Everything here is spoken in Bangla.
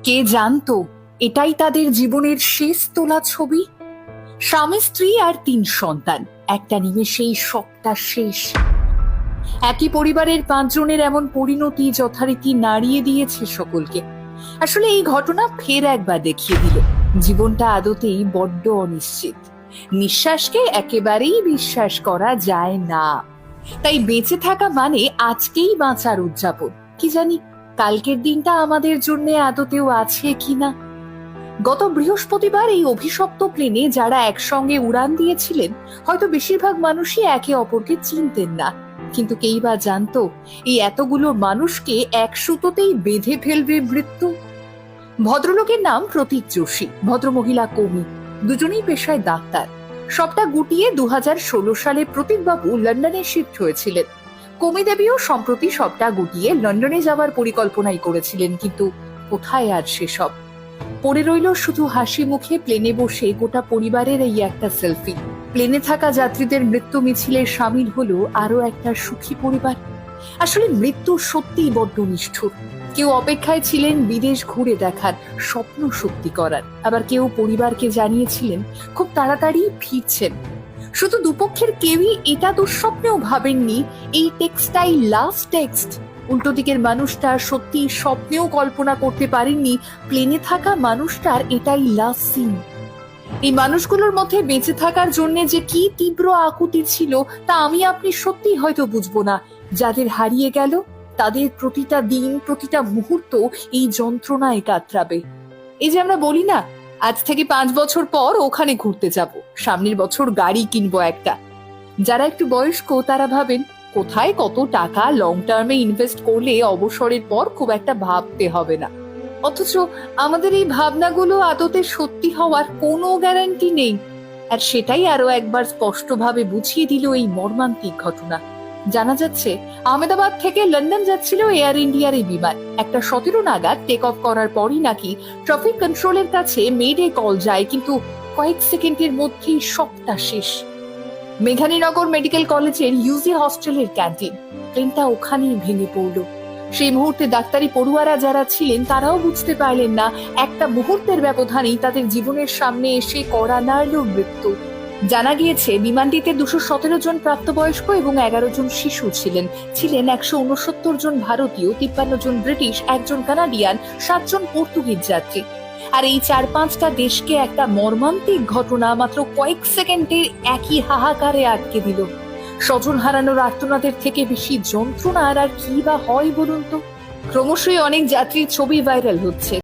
কে জানতো এটাই তাদের জীবনের শেষ তোলা ছবি। স্বামী স্ত্রী আর ৩ সন্তান, একটা নিমেষেই সবটা শেষ। একই পরিবারের ৫ জনের এমন পরিণতি যথারীতি নাড়িয়ে দিয়েছে সকলকে। আসলে এই ঘটনা ফের একবার দেখিয়ে দিল জীবনটা আদতেই বড্ড অনিশ্চিত। নিঃশ্বাসকে একেবারেই বিশ্বাস করা যায় না। তাই বেঁচে থাকা মানে আজকেই বাঁচার উদযাপন। কি জানি কালকের দিনটা আমাদের জন্য আদতেও আছে কিনা। গত বৃহস্পতিবার এই অভিশপ্ত প্লেনে যারা একসঙ্গে উড়ান দিয়েছিলেন, হয়তো বেশিরভাগ মানুষই একে অপরকে চিনতেন না, কিন্তু কেই বা জানতো এই এতগুলো মানুষকে এক সুতোতেই বেঁধে ফেলবে মৃত্যু। ভদ্রলোকের নাম প্রতীক যোশী, ভদ্রমহিলা কৌমি, দুজনেই পেশায় ডাক্তার। সবটা গুটিয়ে ২০১৬ সালে প্রতীকবাবু লন্ডনে শিফট হয়েছিলেন। কৌমি দেবীও সম্প্রতি সবটা গুটিয়ে লন্ডনে যাওয়ার পরিকল্পনাই করেছিলেন, কিন্তু কোথায় আর সেসব। পড়ে রইল শুধু হাসি মুখে প্লেনে বসে গোটা পরিবারের এই একটা সেলফি। প্লেনে থাকা যাত্রীদের মৃত্যু মিছিলে সামিল হলো আরো একটা সুখী পরিবার। আসলে মৃত্যু সত্যিই বড্ড নিষ্ঠুর। কেউ অপেক্ষায় ছিলেন বিদেশ ঘুরে দেখার, স্বপ্ন সত্যি করার, আবার কেউ পরিবারকে জানিয়েছিলেন খুব তাড়াতাড়ি ফিরছেন। শুধু দুপক্ষের কেউই এটা দুঃস্বপ্নেও ভাবেননি এই টেক্সটাই লাস্ট টেক্সট। উল্টো দিকের মানুষটা সত্যি স্বপ্নেও কল্পনা করতে পারেননি প্লেনে থাকা মানুষটার এটাই লাস্ট সিন। এই মানুষগুলোর মধ্যে বেঁচে থাকার জন্য যে কি তীব্র আকুতি ছিল তা আমি আপনি সত্যি হয়তো বুঝবো না। যাদের হারিয়ে গেল তাদের প্রতিটা দিন, প্রতিটা মুহূর্ত এই যন্ত্রণায় কাতরাবে। এই যে আমরা বলি না, আজ থেকে ৫ বছর পর ওখানে ঘুরতে যাব, সামনের বছর গাড়ি কিনবো একটা। যারা একটু বয়স্ক তারা ভাবেন কোথায় কত টাকা লং টার্মে ইনভেস্ট করলে অবসরের পর খুব একটা ভাবতে হবে না। অথচ আমাদের এই ভাবনাগুলো আদতে সত্যি হওয়ার কোনো গ্যারান্টি নেই। আর সেটাই আরো একবার স্পষ্টভাবে বুঝিয়ে দিল এই মর্মান্তিক ঘটনা। জানা যাচ্ছে আহমেদাবাদ থেকে লন্ডন যাচ্ছিল এয়ার ইন্ডিয়ার এই বিমান। ১:১৭ নাগাদ টেক অফ করার পরই নাকি ট্রাফিক কন্ট্রোলের কাছে মেডে কল যায়, কিন্তু কয়েক সেকেন্ডের মধ্যেই সবটা শেষ। মেঘানীনগর মেডিকেল কলেজের ইউজি হস্টেলের ক্যান্টিন, প্লেনটা ওখানেই ভেঙে পড়ল। সেই মুহূর্তে ডাক্তারি পড়ুয়ারা যারা ছিলেন তারাও বুঝতে পারলেন না একটা মুহূর্তের ব্যবধানেই তাদের জীবনের সামনে এসে কড়া নাড়ল মৃত্যু। জানা গিয়েছে বিমানটিতে ২১৭ জন প্রাপ্তবয়স্ক এবং ১১ জন শিশু ছিলেন। ১৬৯ জন ভারতীয়, ৫৩ জন ব্রিটিশ, ১ জন কানাডিয়ান, ৭ জন পর্তুগিজ যাত্রী। আর এই ৪-৫টা দেশকে একটা মর্মান্তিক ঘটনা মাত্র কয়েক সেকেন্ডের একই হাহাকারে আটকে দিল। স্বজন হারানোর আর্তনাদের থেকে বেশি যন্ত্রণার আর কি বা হয় বলুন তো। ক্রমশই অনেক যাত্রীর ছবি ভাইরাল হচ্ছে।